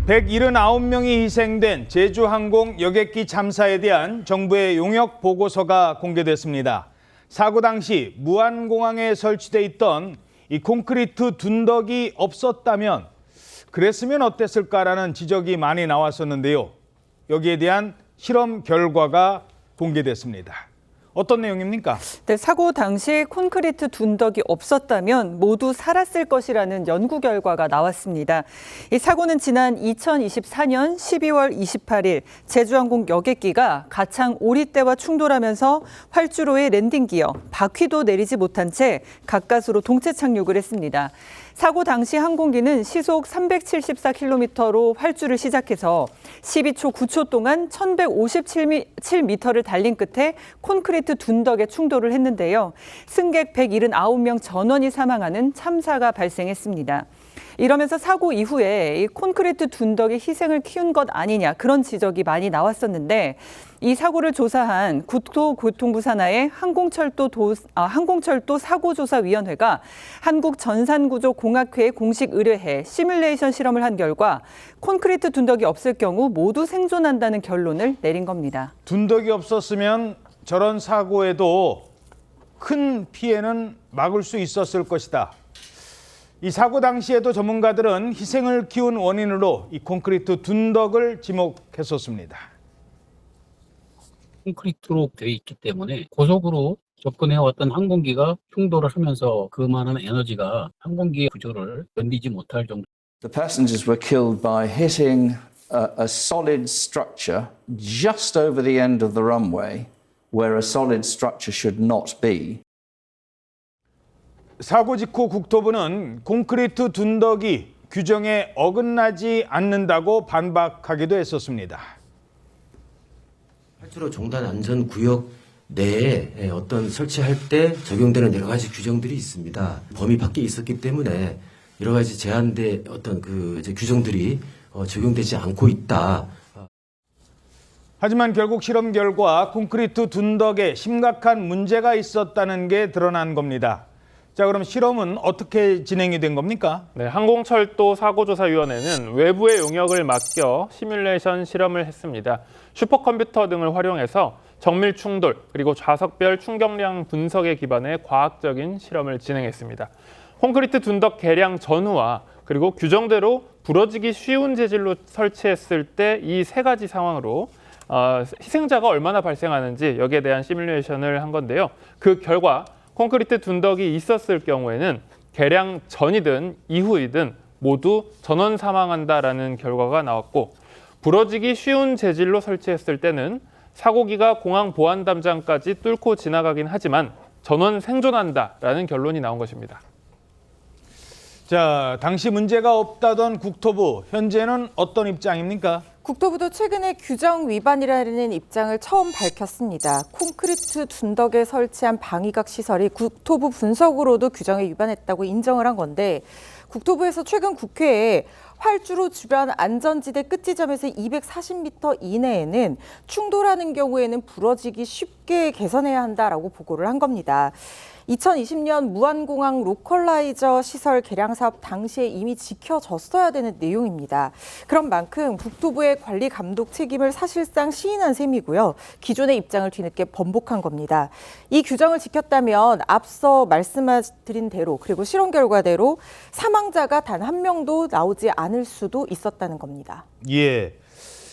179명이 희생된 제주항공 여객기 참사에 대한 정부의 용역 보고서가 공개됐습니다. 사고 당시 무안공항에 설치돼 있던 이 콘크리트 둔덕이 없었다면 그랬으면 어땠을까라는 지적이 많이 나왔었는데요. 여기에 대한 실험 결과가 공개됐습니다. 어떤 내용입니까? 네, 사고 당시 콘크리트 둔덕이 없었다면 모두 살았을 것이라는 연구 결과가 나왔습니다. 이 사고는 지난 2024년 12월 28일 제주항공 여객기가 가창 오리대와 충돌하면서 활주로에 랜딩 기어 바퀴도 내리지 못한 채 가까스로 동체 착륙을 했습니다. 사고 당시 항공기는 시속 374km로 활주를 시작해서 12초 9초 동안 1157m를 달린 끝에 콘크리트 둔덕에 충돌을 했는데요. 승객 179명 전원이 사망하는 참사가 발생했습니다. 이러면서 사고 이후에 이 콘크리트 둔덕이 희생을 키운 것 아니냐 그런 지적이 많이 나왔었는데 이 사고를 조사한 국토교통부 산하의 항공철도 사고조사위원회가 한국전산구조공학회에 공식 의뢰해 시뮬레이션 실험을 한 결과 콘크리트 둔덕이 없을 경우 모두 생존한다는 결론을 내린 겁니다. 둔덕이 없었으면 저런 사고에도 큰 피해는 막을 수 있었을 것이다. 이 사고 당시에도 전문가들은 희생을 키운 원인으로 이 콘크리트 둔덕을 지목했었습니다. 콘크리트로 되어 있기 때문에 고속으로 접근해왔던 항공기가 충돌을 하면서 그만한 에너지가 항공기의 구조를 견디지 못할 정도. The passengers were killed by hitting a solid structure just over the end of the runway, where a solid structure should not be. 사고 직후 국토부는 콘크리트 둔덕이 규정에 어긋나지 않는다고 반박하기도 했었습니다. 활주로 종단 안전 구역 내에 어떤 설치할 때 적용되는 여러 가지 규정들이 있습니다. 범위 밖에 있었기 때문에 여러 가지 제한된 어떤 규정들이 적용되지 않고 있다. 하지만 결국 실험 결과 콘크리트 둔덕에 심각한 문제가 있었다는 게 드러난 겁니다. 자, 그럼 실험은 어떻게 진행이 된 겁니까? 네, 항공철도 사고조사위원회는 외부의 용역을 맡겨 시뮬레이션 실험을 했습니다. 슈퍼컴퓨터 등을 활용해서 정밀 충돌 그리고 좌석별 충격량 분석에 기반해 과학적인 실험을 진행했습니다. 콘크리트 둔덕 개량 전후와 그리고 규정대로 부러지기 쉬운 재질로 설치했을 때 이 세 가지 상황으로 희생자가 얼마나 발생하는지 여기에 대한 시뮬레이션을 한 건데요. 그 결과 콘크리트 둔덕이 있었을 경우에는 개량 전이든 이후이든 모두 전원 사망한다라는 결과가 나왔고 부러지기 쉬운 재질로 설치했을 때는 사고기가 공항 보안 담장까지 뚫고 지나가긴 하지만 전원 생존한다라는 결론이 나온 것입니다. 자, 당시 문제가 없다던 국토부, 현재는 어떤 입장입니까? 국토부도 최근에 규정 위반이라는 입장을 처음 밝혔습니다. 콘크리트 둔덕에 설치한 방위각 시설이 국토부 분석으로도 규정에 위반했다고 인정을 한 건데 국토부에서 최근 국회에 활주로 주변 안전지대 끝지점에서 240m 이내에는 충돌하는 경우에는 부러지기 쉽게 개선해야 한다라고 보고를 한 겁니다. 2020년 무안공항 로컬라이저 시설 개량 사업 당시에 이미 지켜졌어야 되는 내용입니다. 그런 만큼 국토부의 관리 감독 책임을 사실상 시인한 셈이고요. 기존의 입장을 뒤늦게 번복한 겁니다. 이 규정을 지켰다면 앞서 말씀드린 대로 그리고 실험 결과대로 사망자가 단 한 명도 나오지 않을 수도 있었다는 겁니다. 예.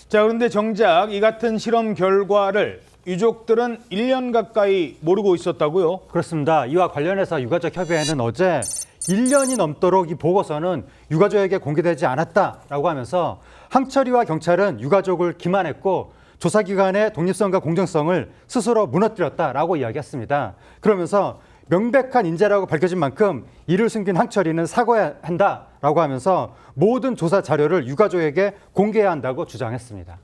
자, 그런데 정작 이 같은 실험 결과를 유족들은 1년 가까이 모르고 있었다고요? 그렇습니다. 이와 관련해서 유가족 협의회는 어제 1년이 넘도록 이 보고서는 유가족에게 공개되지 않았다라고 하면서 항철이와 경찰은 유가족을 기만했고 조사기관의 독립성과 공정성을 스스로 무너뜨렸다라고 이야기했습니다. 그러면서 명백한 인재라고 밝혀진 만큼 이를 숨긴 항철이는 사과해야 한다라고 하면서 모든 조사 자료를 유가족에게 공개해야 한다고 주장했습니다.